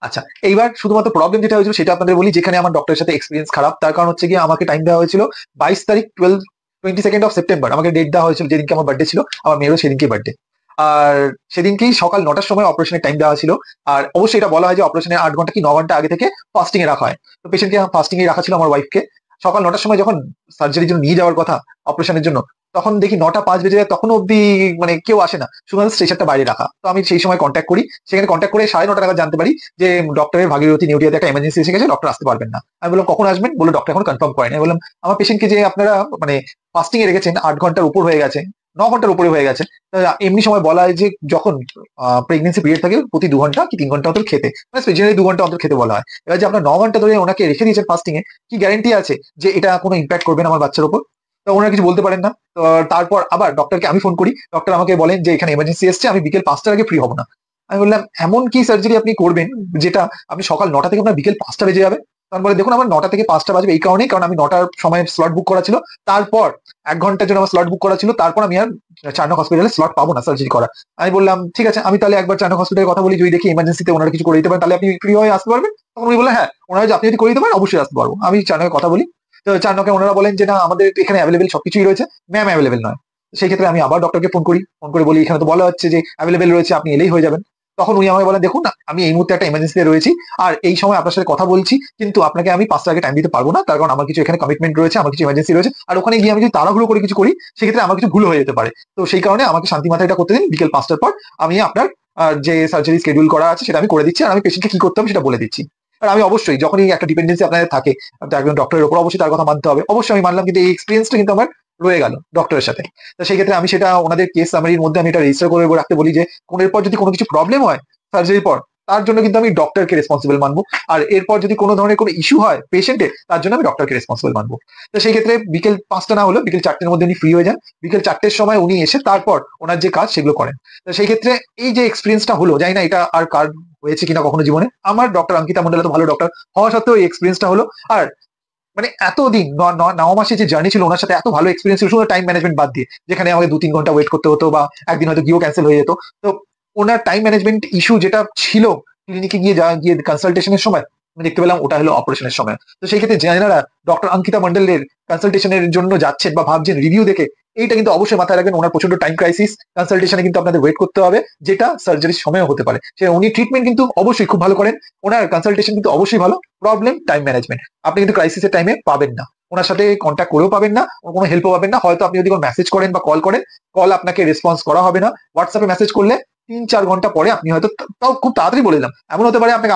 আচ্ছা, এইবার শুধুমাত্র প্রবলেম যেটা হয়েছিল সেটা আপনাদের বলি, যেখানে আমার ডক্টরের সাথে এক্সপিরিয়েন্স খারাপ। তার কারণ হচ্ছে গিয়ে আমাকে টাইম দেওয়া হয়েছিল 22 তারিখ, 22nd অফ সেপ্টেম্বর আমাকে ডেট দেওয়া হয়েছিল, যেদিনকে আমার বার্থডে ছিল। আমার মেয়েরও সেদিনকেই বার্থডে। আর সেদিনকেই সকাল 9টার সময় অপারেশনের টাইম দেওয়া ছিল। আর অবশ্যই এটা বলা হয় যে অপারেশনের 8 ঘন্টা কি 9 ঘন্টা আগে থেকে ফাস্টিং এ রাখা হয়। তো পেশেন্টকে ফাস্টিং এ রাখা ছিল আমার ওয়াইফকে। সকাল 9টার সময় যখন সার্জারির জন্য নিয়ে যাওয়ার কথা অপারেশনের জন্য, তখন দেখি 9টা 5 বেজে যায়, তখনও অব্দি মানে কেউ আসে না, শুধুমাত্র স্ট্রেচারটা বাইরে রাখা। তো আমি সেই সময় কন্ট্যাক্ট করি, সেখানে কন্ট্যাক্ট করে 9:30 নাগাদ জানতে পারি যে ডক্টরের ভাগীরথী নিউটিয়াতে একটা এমার্জেন্সি এসে গেছে, ডক্টর আসতে পারবেন না। আমি বললাম কখন আসবেন, বলে ডক্টর এখন কনফার্ম করেন। আমি বললাম আমার পেশেন্টকে যে আপনারা মানে ফাস্টিং এ রেখেছেন 8 ঘন্টার উপর হয়ে গেছে, 9 ঘন্টার উপরে হয়ে গেছে। এমনি সময় বলা হয় যে যখন প্রেগনেন্সি পিরিয়ড থাকে প্রতি 2 ঘন্টা কি 3 ঘন্টা অন্তর খেতে, মানে স্পেশালি 2 ঘন্টা অন্তর খেতে বলা হয়। এবার যে আপনার 9 ঘন্টা ধরে ওনাকে রেখে দিয়েছেন ফাস্টিং এ, কি গ্যারান্টি আছে যে এটা কোনো ইম্প্যাক্ট করবে না আমার বাচ্চার উপর? তো ওনারা কিছু বলতে পারেন না। তো তারপর আবার ডক্টরকে আমি ফোন করি, ডক্টর আমাকে বলেন যে এখানে এমার্জেন্সি এসছে, আমি বিকেল 5টার আগে ফ্রি হব না। আমি বললাম এমন কি সার্জারি আপনি করবেন যেটা আপনি সকাল 9টা থেকে আপনার বিকেল 5টা বেজে যাবে? তখন বলে দেখুন আমার 9টা থেকে 5টা বাজবে এই কারণেই, কারণ আমি 9টার সময় স্লট বুক করা ছিল, তারপর 1 ঘন্টার জন্য আমার স্লট বুক করা ছিল, তারপর আমি আর চারনক হসপিটালে স্লট পাবো না সার্জারি করা। আমি বললাম ঠিক আছে, আমি তাহলে একবার চারনক হসপিটালের কথা বলি, যদি দেখি এমার্জেন্সিতে ওনারা কিছু করে দিতে পারেন তাহলে আপনি ফ্রি হয়ে আসতে পারবেন। তখন উনি বললেন হ্যাঁ, ওনারা আপনি যদি করে দিতে পারেন অবশ্যই আসতে পারবো। আমি চারনকের কথা বলি। তো চারনকে ওনারা বলেন যে না আমাদের এখানে অ্যাভেলেবেল সবকিছুই রয়েছে, ম্যাম অ্যাভেলেবেল নয়। সেই ক্ষেত্রে আমি আবার ডক্টরকে ফোন করি, ফোন করে বলি এখানে তো বলা হচ্ছে যে অ্যাভেলেবেল রয়েছে, আপনি এলেই হয়ে যাবেন। তখন উনি আমাকে বলেন দেখুন না, আমি এই মুহূর্তে একটা এমার্জেন্সিতে রয়েছি, আর এই সময় আপনার সাথে কথা বলছি, কিন্তু আপনাকে আমি 5টা আগে টাইম দিতে পারবো না, তার কারণ আমার কিছু এখানে কমিটমেন্ট রয়েছে, আমার কিছু এমার্জেন্সি রয়েছে, আর ওখানে গিয়ে আমি যদি তাড়াহুড়ো করে কিছু করি সেক্ষেত্রে আমার কিছু ভুল হয়ে যেতে পারে। তো সেই কারণে আমাকে শান্তি মাথায় এটা করতে দিন, বিকেল 5টার পর আমি আপনার যে সার্জারি শিডিউল করা আছে সেটা আমি করে দিচ্ছি, আর আমি পেশেন্টকে কি করতে হবে সেটা বলে দিচ্ছি। আর আমি অবশ্যই যখনই একটা ডিপেন্ডেন্সি আপনাদের থাকে একজন ডক্টরের উপর, অবশ্যই তার কথা মানতে হবে, অবশ্যই আমি মানলাম, কিন্তু এই এক্সপিরিয়েন্সটা কিন্তু আমার রয়ে গেল ডক্টরের সাথে। তো সেই ক্ষেত্রে আমি সেটা ওনাদের কেস সামারির মধ্যে আমি এটা রেজিস্টার করে রাখতে বলি যে কোনের পর যদি কোনো কিছু প্রবলেম হয় সার্জারির পর, তার জন্য কিন্তু আমি ডক্টরকে রেসপন্সিবল মানবো। আর এরপর যদি কোনো ধরনের কোনো ইস্যু হয় পেশেন্টের, তার জন্য আমি ডক্টরকে রেসপন্সিবল মানবো। তো সেই ক্ষেত্রে বিকেল 5টা না হলেও বিকেল 4টের মধ্যে উনি ফ্রি হয়ে যান, বিকেল 4টের সময় উনি এসে তারপর ওনার যে কাজ সেগুলো করেন। তো সেই ক্ষেত্রে এই যে এক্সপিরিয়েন্সটা হলো, জানি না এটা আর কার হয়েছে কিনা কখনো জীবনে, আমার ডক্টর অঙ্কিতা মন্ডল তো ভালো ডক্টর হওয়া সত্ত্বেও এই এক্সপিরিয়েন্সটা হলো। আর মানে এতদিন 9 মাসে যে জার্নি ছিল ওনার সাথে, এত ভালো এক্সপিরিয়েন্স ছিল শুধু টাইম ম্যানেজমেন্ট বাদ দিয়ে, যেখানে আমাকে 2-3 ঘন্টা ওয়েট করতে হতো বা একদিন হয়তো গিয়েও ক্যান্সেল হয়ে যেত। তো ওনার টাইম ম্যানেজমেন্ট ইস্যু যেটা ছিল ক্লিনিকে গিয়ে গিয়ে কনসালটেশনের সময়, আমি দেখতে পেলাম ওটা হলো অপারেশনের সময়। তো সেই ক্ষেত্রে যারা ডক্টর অঙ্কিতা মন্ডলের কনসালটেশনের জন্য যাচ্ছেন বা ভাবছেন রিভিউ দেখে, এইটা কিন্তু অবশ্যই মাথায় রাখবেন, ওনার প্রচন্ড টাইম ক্রাইসিস, কনসালটেশনে কিন্তু আপনাদের ওয়েট করতে হবে, যেটা সার্জারির সময়ও হতে পারে। সে উনি ট্রিটমেন্ট কিন্তু অবশ্যই খুব ভালো করেন, ওনার কনসালটেশন কিন্তু অবশ্যই ভালো। প্রবলেম টাইম ম্যানেজমেন্ট, আপনি কিন্তু ক্রাইসিসের টাইমে পাবেন না, ওনার সাথে কন্ট্যাক্ট করেও পাবেন না, কোনো হেল্পও পাবেন না। হয়তো আপনি যদি কোনো মেসেজ করেন বা কল করেন, কল আপনাকে রেসপন্স করা হবে না। হোয়াটসঅ্যাপে মেসেজ করলে 3-4 ঘন্টা পরে আপনি হয়তো, তাও খুব তাড়াতাড়ি বলে দিলাম, এমন হতে পারে আপনাকে